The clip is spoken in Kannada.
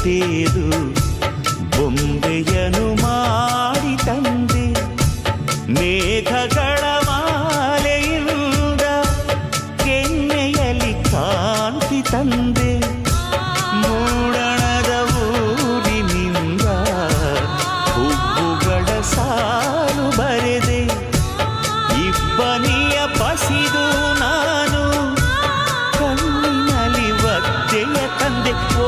ತೆರೆದು ಬೊಂಬೆಯನು ಮಾಡಿ ತಂದೆ. ಮೇಘಗಳ ಮಾಲೆಯಿಂದ ಕೆನ್ನೆಯಲ್ಲಿ ಕಾಂತಿ ತಂದೆ. ಮೂಡಣದ ಊರಿನಿಂದ ಹೂವುಗಳ ಸಾಲು ಬರೆದೆ. ಇಬ್ಬನಿಯ ಬಸಿದು ನಾನು ಕಣ್ಣಿನಲ್ಲಿ ಒದ್ದೆಯ ತಂದೆ.